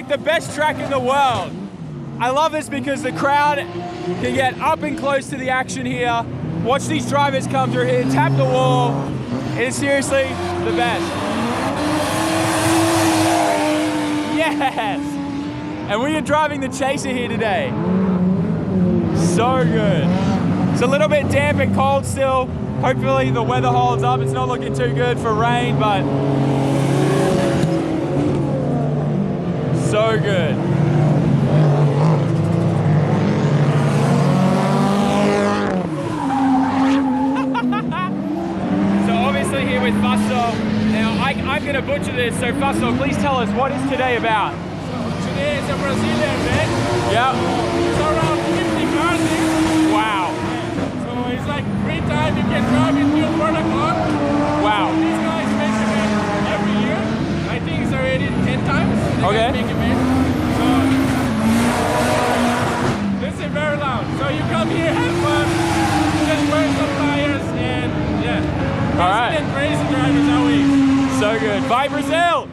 like the best track in the world. I love this because the crowd can get up and close to the action here. Watch these drivers come through here, tap the wall. It is seriously the best. Yes! And we are driving the Chaser here today. So good. It's a little bit damp and cold still. Hopefully the weather holds up. It's not looking too good for rain, but so good. So obviously here with Fasto. Now I'm going to butcher this, so Fasto, please tell us, what is today about? Today is a Brazilian event. Yep. It's around 50 cars here. Wow. So it's like free time, you can drive until 4 o'clock. Wow. These guys make event every year. I think it's already 10 times. Okay. Make event. So this is very loud. So you come here, have fun, just wear some tires, and yeah. All right. And crazy drivers always. So good. Bye, Brazil!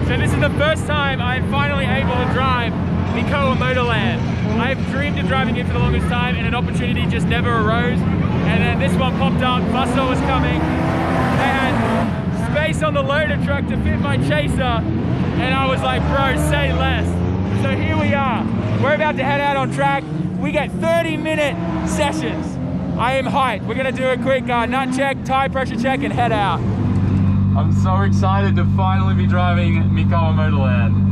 So this is the first time I'm finally able to drive Mikawa Motorland. I've dreamed of driving it for the longest time and an opportunity just never arose. And then this one popped up, Fasto was coming. They had space on the loader truck to fit my Chaser. And I was like, bro, say less. So here we are. We're about to head out on track. We get 30-minute sessions. I am hyped. We're gonna do a quick nut check, tire pressure check, and head out. I'm so excited to finally be driving Mikawa Motorland.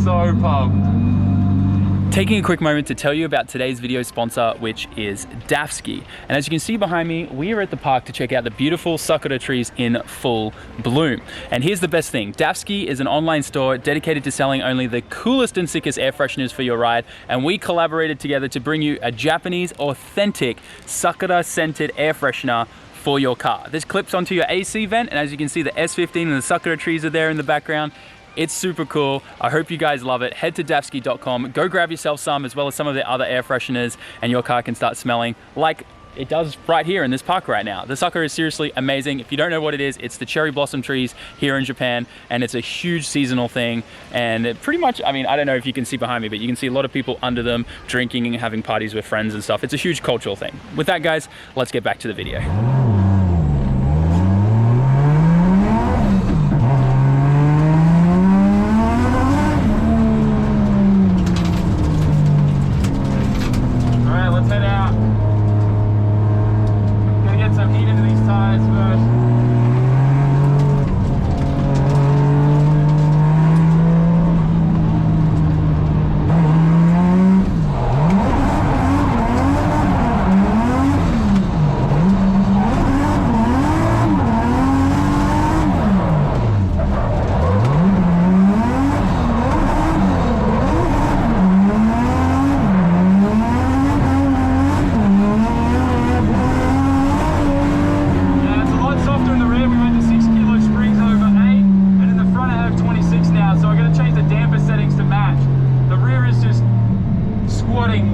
So pumped. Taking a quick moment to tell you about today's video sponsor, which is Dafsky. And as you can see behind me, we are at the park to check out the beautiful sakura trees in full bloom. And here's the best thing. Dafsky is an online store dedicated to selling only the coolest and sickest air fresheners for your ride. And we collaborated together to bring you a Japanese authentic sakura scented air freshener for your car. This clips onto your AC vent, and as you can see, the S15 and the sakura trees are there in the background. It's super cool. I hope you guys love it. Head to dafsky.com, go grab yourself some, as well as some of the other air fresheners, and your car can start smelling like it does right here in this park right now. The sakura is seriously amazing. If you don't know what it is, it's the cherry blossom trees here in Japan, and it's a huge seasonal thing. And it pretty much, I mean, I don't know if you can see behind me, but you can see a lot of people under them drinking and having parties with friends and stuff. It's a huge cultural thing. With that, guys, let's get back to the video.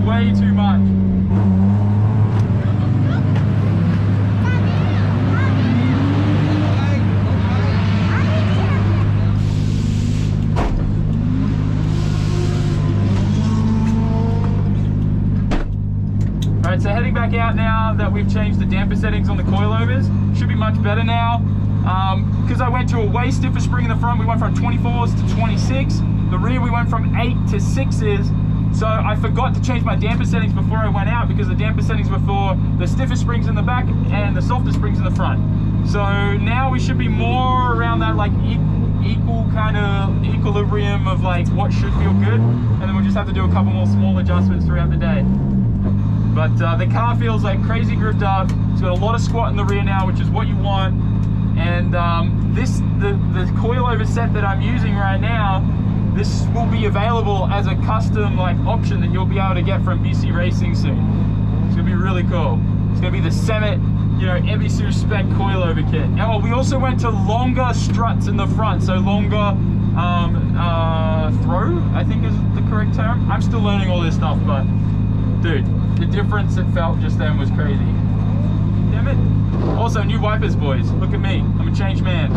Way too much. Alright, so heading back out now that we've changed the damper settings on the coilovers. Should be much better now. Because I went to a way stiffer spring in the front, we went from 24s to 26. The rear we went from 8 to 6s. So I forgot to change my damper settings before I went out, because the damper settings were for the stiffer springs in the back and the softer springs in the front. So now we should be more around that like equal kind of equilibrium of like what should feel good. And then we'll just have to do a couple more small adjustments throughout the day. But the car feels like crazy gripped up. It's got a lot of squat in the rear now, which is what you want. And the coilover set that I'm using right now, this will be available as a custom like option that you'll be able to get from BC Racing soon. It's gonna be really cool. It's gonna be the SAMMIT, you know, Ebisu spec coilover kit. Now we also went to longer struts in the front, so longer throw, I think is the correct term. I'm still learning all this stuff, but dude, the difference it felt just then was crazy. Damn it. Also, new wipers, boys. Look at me. I'm a changed man.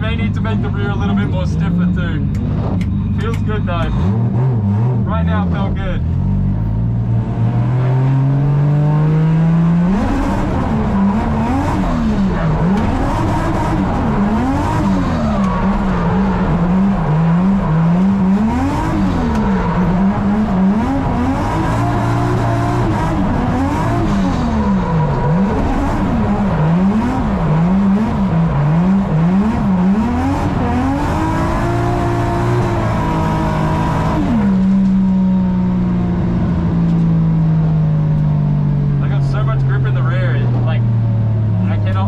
may need to make the rear a little bit more stiffer too. Feels good though. Right now it felt good.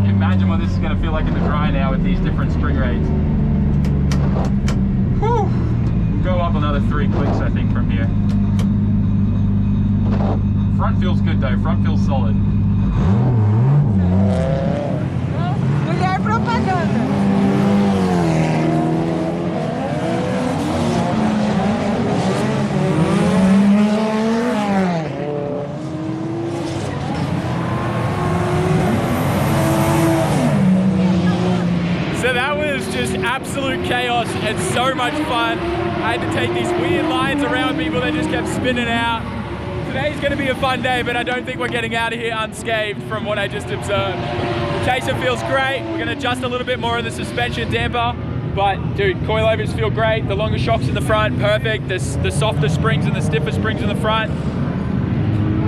Imagine what this is going to feel like in the dry now with these different spring rates. Whew. Go up another 3 clicks I think from here. Front feels good though, front feels solid. Mulher propaganda. So that was just absolute chaos and so much fun. I had to take these weird lines around people that just kept spinning out. Today's gonna be a fun day, but I don't think we're getting out of here unscathed from what I just observed. The Chaser feels great. We're gonna adjust a little bit more of the suspension damper, but dude, coilovers feel great. The longer shocks in the front, perfect. The softer springs and the stiffer springs in the front.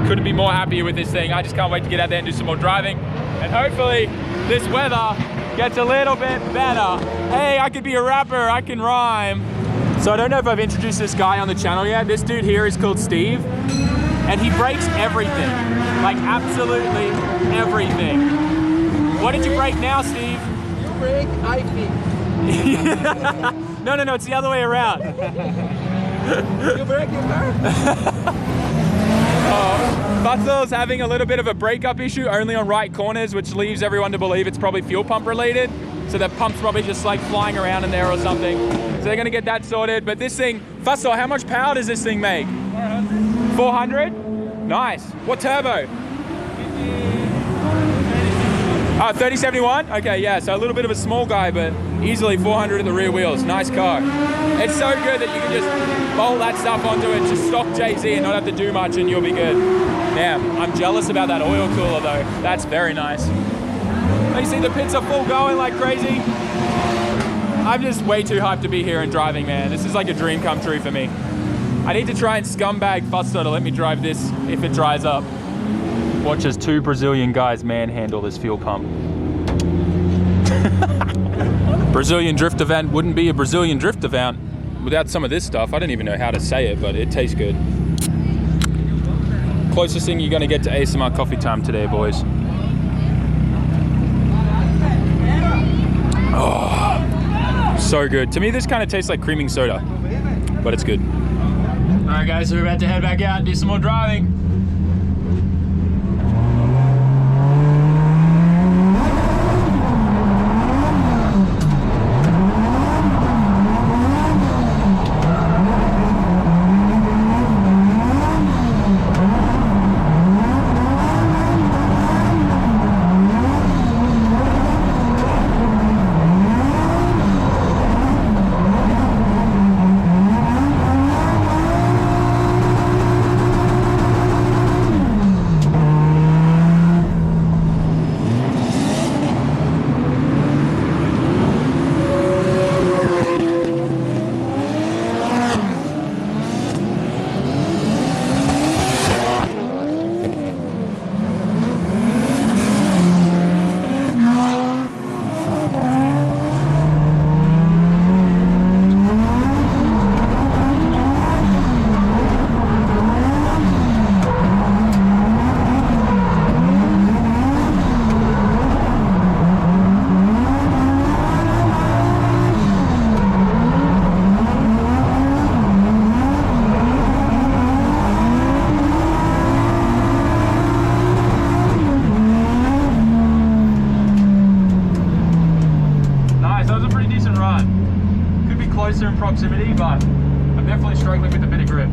Couldn't be more happier with this thing. I just can't wait to get out there and do some more driving. And hopefully this weather gets a little bit better. Hey, I could be a rapper, I can rhyme. So I don't know if I've introduced this guy on the channel yet. This dude here is called Steve, and he breaks everything. Like absolutely everything. What did you break now, Steve? You break, I fix. No, it's the other way around. You break your car? Butzel's having a little bit of a breakup issue only on right corners, which leaves everyone to believe it's probably fuel pump related. So the pump's probably just like flying around in there or something. So they're gonna get that sorted. But this thing, Fussel, how much power does this thing make? 400. 400? Nice. What turbo? 3071? Okay, yeah, so a little bit of a small guy, but easily 400 at the rear wheels. Nice car. It's so good that you can just bolt that stuff onto it, just stock JZ and not have to do much and you'll be good. Damn, I'm jealous about that oil cooler though. That's very nice. You see the pits are full going like crazy. I'm just way too hyped to be here and driving, man. This is like a dream come true for me. I need to try and scumbag Fuster to let me drive this if it dries up. Watch as 2 Brazilian guys manhandle this fuel pump. Brazilian drift event wouldn't be a Brazilian drift event without some of this stuff. I don't even know how to say it, but it tastes good. Closest thing you're gonna get to ASMR coffee time today, boys. Oh, so good. To me, this kind of tastes like creaming soda, but it's good. All right, guys, so we're about to head back out and do some more driving. In proximity, but I'm definitely struggling with a bit of grip.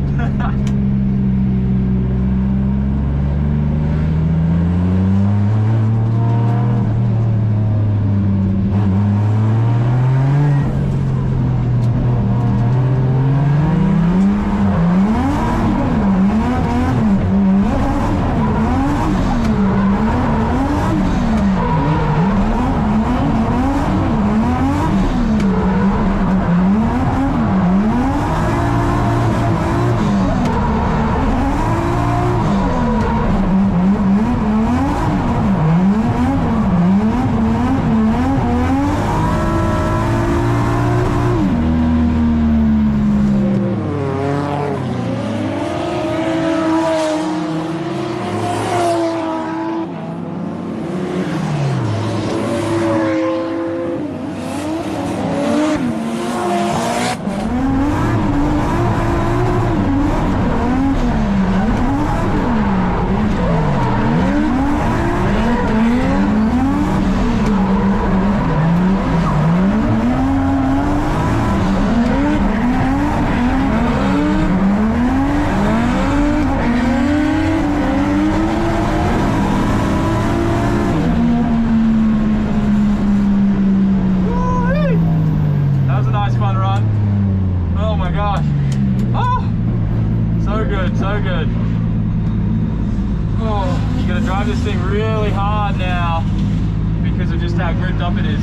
how gripped up it is.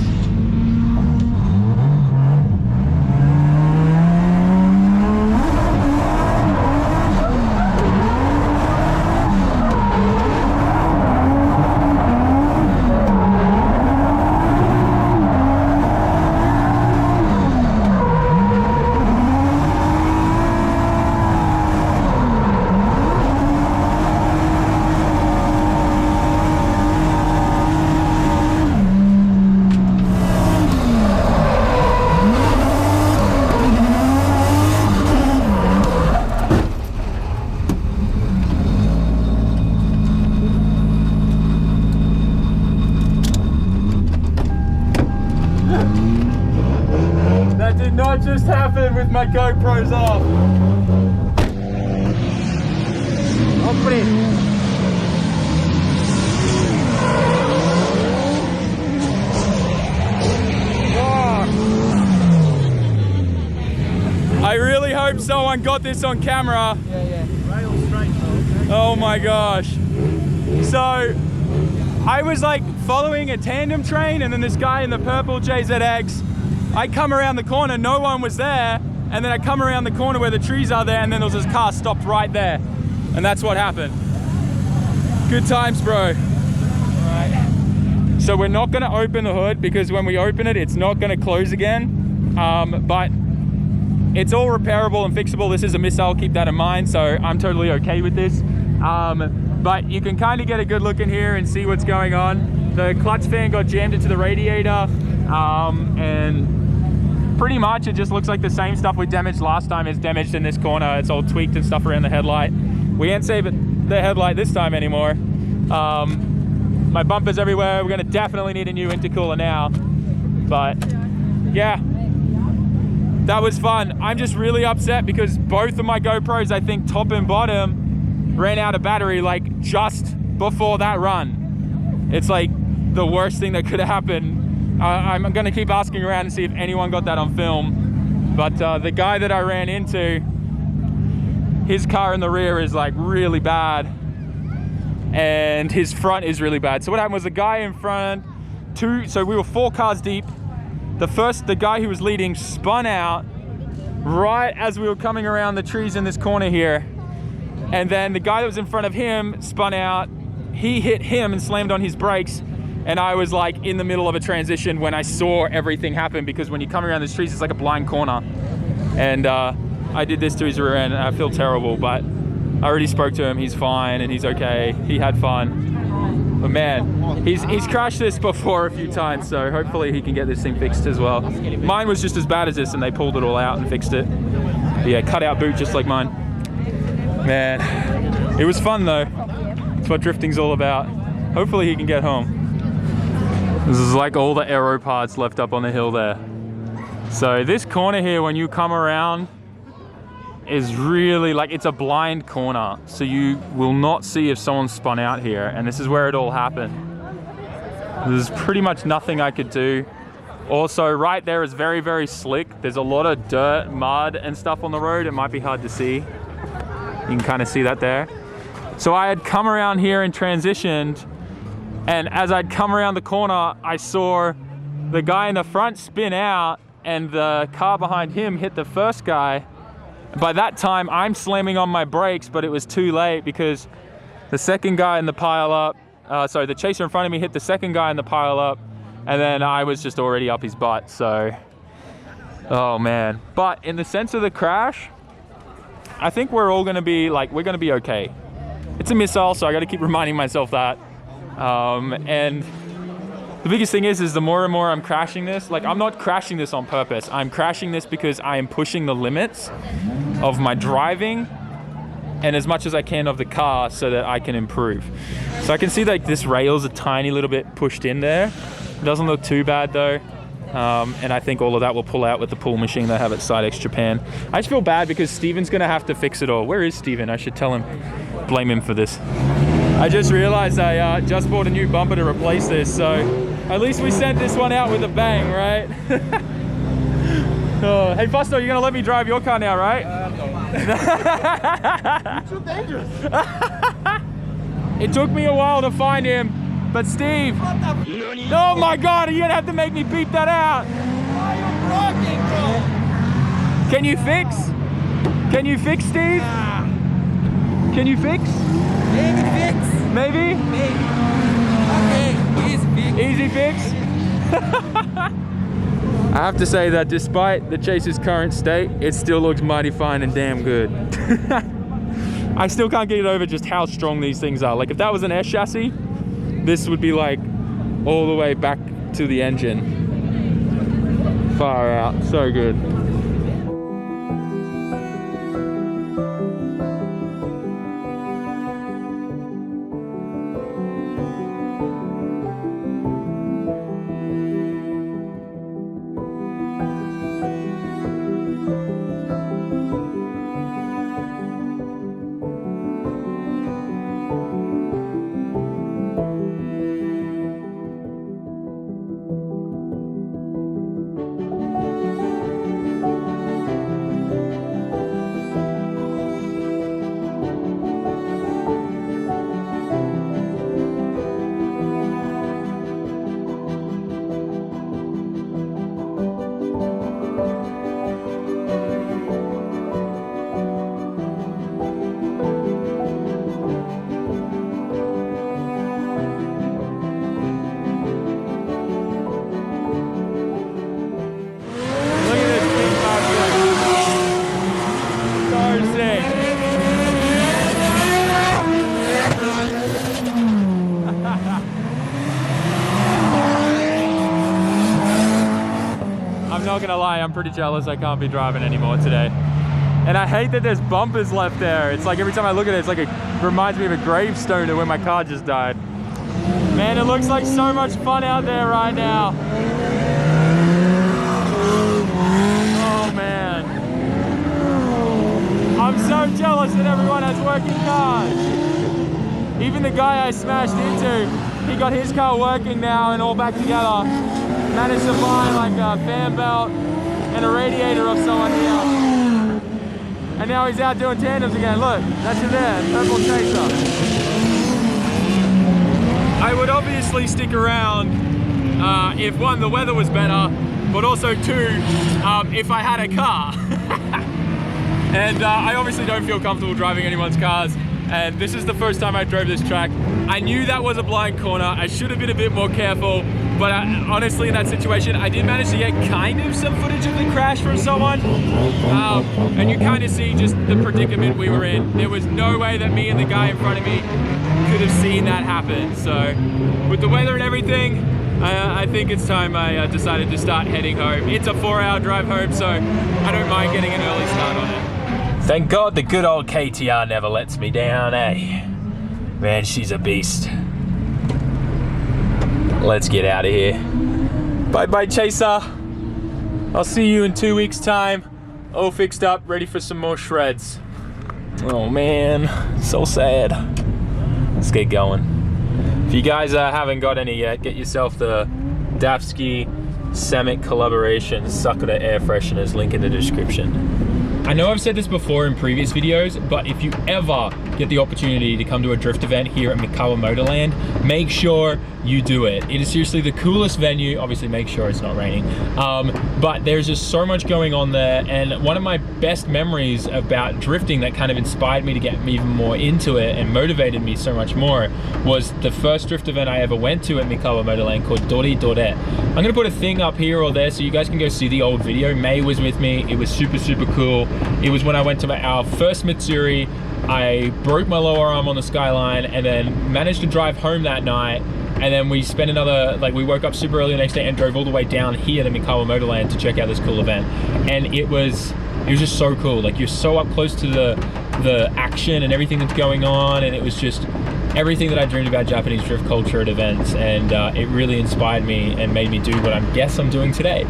That did not just happen with my GoPros off. I really hope someone got this on camera. Yeah. Rail straight though. Oh my gosh. So I was like following a tandem train, and then this guy in the purple JZX, I come around the corner, no one was there, and then I come around the corner where the trees are there, and then there was this car stopped right there. And that's what happened. Good times, bro. Right. So we're not gonna open the hood because when we open it, it's not gonna close again. But it's all repairable and fixable. This is a missile, keep that in mind. So I'm totally okay with this. But you can kind of get a good look in here and see what's going on. The clutch fan got jammed into the radiator, and pretty much it just looks like the same stuff we damaged last time is damaged in this corner. It's all tweaked and stuff around the headlight. We ain't saving the headlight this time anymore. My bumper's everywhere. We're gonna definitely need a new intercooler now. But yeah, that was fun. I'm just really upset because both of my GoPros, I think top and bottom, ran out of battery like just before that run. It's like the worst thing that could have happened. I'm gonna keep asking around and see if anyone got that on film. But the guy that I ran into, his car in the rear is like really bad, and his front is really bad. So what happened was the guy in front, so we were 4 cars deep. The guy who was leading spun out right as we were coming around the trees in this corner here. And then the guy that was in front of him spun out, he hit him and slammed on his brakes. And I was like in the middle of a transition when I saw everything happen, because when you come around these trees, it's like a blind corner. And I did this to his rear end, and I feel terrible, but I already spoke to him. He's fine and he's okay. He had fun. But man, he's crashed this before a few times, so hopefully he can get this thing fixed as well. Mine was just as bad as this, and they pulled it all out and fixed it. But yeah, cut out boot just like mine. Man, it was fun though. That's what drifting's all about. Hopefully he can get home. This is like all the aero parts left up on the hill there. So this corner here, when you come around, is really like, it's a blind corner. So you will not see if someone spun out here. And this is where it all happened. There's pretty much nothing I could do. Also, right there is very, very slick. There's a lot of dirt, mud and stuff on the road. It might be hard to see. You can kind of see that there. So I had come around here and transitioned, and as I'd come around the corner, I saw the guy in the front spin out, and the car behind him hit the first guy. By that time, I'm slamming on my brakes, but it was too late because the second guy in the pile-up, the Chaser in front of me hit the second guy in the pile-up, and then I was just already up his butt, so, oh man. But in the sense of the crash, I think we're all gonna be like, we're gonna be okay. It's a missile, so I gotta keep reminding myself that. And the biggest thing is the more and more I'm crashing this, like I'm not crashing this on purpose. I'm crashing this because I am pushing the limits of my driving and as much as I can of the car so that I can improve. So I can see like this rail's a tiny little bit pushed in there. It doesn't look too bad though. And I think all of that will pull out with the pull machine they have at Sidex Japan. I just feel bad because Steven's gonna have to fix it all. Where is Steven? I should tell him, blame him for this. I just realized I just bought a new bumper to replace this, so at least we sent this one out with a bang, right? Oh, hey Busto, you're gonna let me drive your car now, right? Too dangerous. It took me a while to find him. But Steve, oh my God, you're gonna have to make me beep that out. Why are you rocking, bro? Can you fix? Can you fix, Steve? Can you fix? Maybe fix. Maybe? Maybe. Okay, easy fix. Easy fix? I have to say that despite the Chaser's current state, it still looks mighty fine and damn good. I still can't get it over just how strong these things are. Like if that was an S chassis, this would be like all the way back to the engine. Far out, so good. I'm not gonna lie, I'm pretty jealous I can't be driving anymore today. And I hate that there's bumpers left there. It's like every time I look at it, it's like it reminds me of a gravestone to when my car just died. Man, it looks like so much fun out there right now. Oh man. I'm so jealous that everyone has working cars. Even the guy I smashed into, he got his car working now and all back together. Managed to find like a fan belt and a radiator of someone here. And now he's out doing tandems again. Look, that's it there, purple Chaser. I would obviously stick around if one, the weather was better, but also two, if I had a car. And I obviously don't feel comfortable driving anyone's cars. And this is the first time I drove this track. I knew that was a blind corner. I should have been a bit more careful. But honestly, in that situation, I did manage to get kind of some footage of the crash from someone. And you kind of see just the predicament we were in. There was no way that me and the guy in front of me could have seen that happen. So with the weather and everything, I think it's time I decided to start heading home. It's a 4-hour drive home, so I don't mind getting an early start on it. Thank God the good old KTR never lets me down, eh? Man, she's a beast. Let's get out of here. Bye-bye, Chaser. I'll see you in 2 weeks' time. All fixed up, ready for some more shreds. Oh man, so sad. Let's get going. If you guys haven't got any yet, get yourself the Dafsky SAMMIT collaboration sucker to air fresheners, link in the description. I know I've said this before in previous videos, but if you ever get the opportunity to come to a drift event here at Mikawa Motorland, make sure you do it. It is seriously the coolest venue. Obviously, make sure it's not raining. But there's just so much going on there. And one of my best memories about drifting that kind of inspired me to get even more into it and motivated me so much more was the first drift event I ever went to at Mikawa Motorland called Dori Dore. I'm gonna put a thing up here or there so you guys can go see the old video. May was with me. It was super, super cool. It was when I went to our first Mitsuri. I broke my lower arm on the Skyline and then managed to drive home that night. And then we spent another, we woke up super early the next day and drove all the way down here to Mikawa Motorland to check out this cool event. And it was just so cool. Like, you're so up close to the action and everything that's going on, and it was just everything that I dreamed about Japanese drift culture at events, and it really inspired me and made me do what I guess I'm doing today.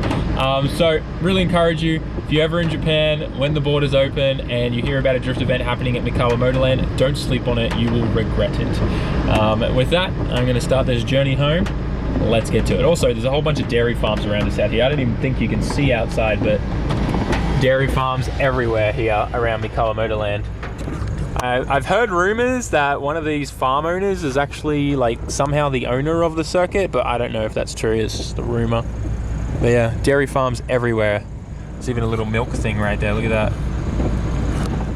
So really encourage you, if you're ever in Japan, when the borders open and you hear about a drift event happening at Mikawa Motorland, don't sleep on it, you will regret it. With that, I'm gonna start this journey home. Let's get to it. Also, there's a whole bunch of dairy farms around us out here. I don't even think you can see outside, but dairy farms everywhere here around Mikawa Motorland. I've heard rumors that one of these farm owners is actually like somehow the owner of the circuit, but I don't know if that's true. It's just a rumor. But yeah, dairy farms everywhere. There's even a little milk thing right there. Look at that.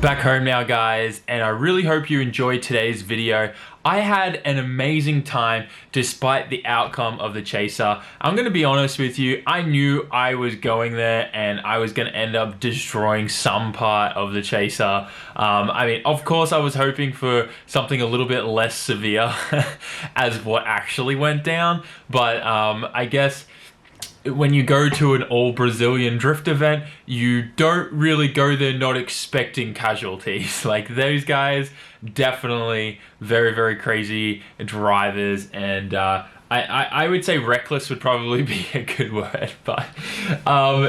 Back home now, guys, and I really hope you enjoyed today's video. I had an amazing time despite the outcome of the Chaser. I'm gonna be honest with you, I knew I was going there and I was gonna end up destroying some part of the Chaser. I mean, of course I was hoping for something a little bit less severe as what actually went down, but I guess when you go to an all Brazilian drift event, you don't really go there not expecting casualties. Like, those guys, definitely very, very crazy drivers, and I would say reckless would probably be a good word, but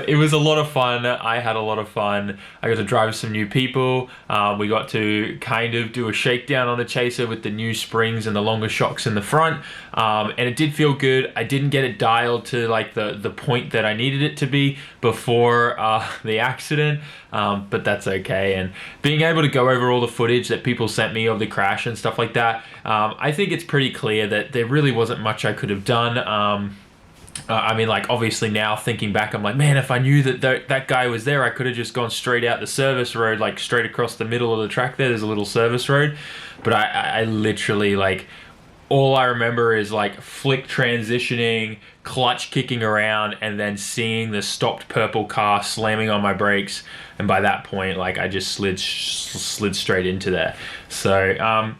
it was a lot of fun. I had a lot of fun. I got to drive with some new people. We got to kind of do a shakedown on the Chaser with the new springs and the longer shocks in the front, and it did feel good. I didn't get it dialed to like the point that I needed it to be before the accident, but that's okay. And being able to go over all the footage that people sent me of the crash and stuff like that, I think it's pretty clear that there really wasn't much I could have done. I mean, like, obviously now thinking back, I'm like, man, if I knew that that guy was there, I could have just gone straight out the service road, like straight across the middle of the track there. There's a little service road, but I literally, like, all I remember is like flick transitioning, clutch kicking around, and then seeing the stopped purple car slamming on my brakes. And by that point, like, I just slid straight into there. So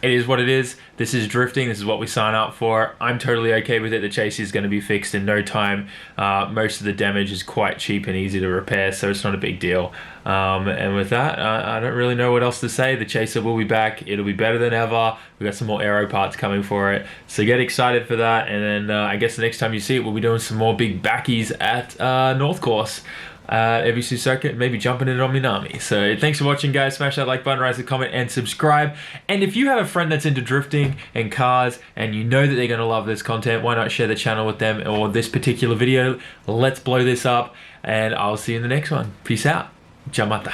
it is what it is. This is drifting. This is what we sign up for. I'm totally okay with it. The Chaser is going to be fixed in no time. Most of the damage is quite cheap and easy to repair, so it's not a big deal. And with that, I don't really know what else to say. The Chaser will be back. It'll be better than ever. We've got some more aero parts coming for it, so get excited for that. And then I guess the next time you see it, we'll be doing some more big backies at North Course. ABC circuit, maybe jumping it on Minami. So thanks for watching, guys. Smash that like button, rise a comment, and subscribe. And if you have a friend that's into drifting and cars and you know that they're going to love this content, why not share the channel with them or this particular video? Let's blow this up, and I'll see you in the next one. Peace out. Jamata.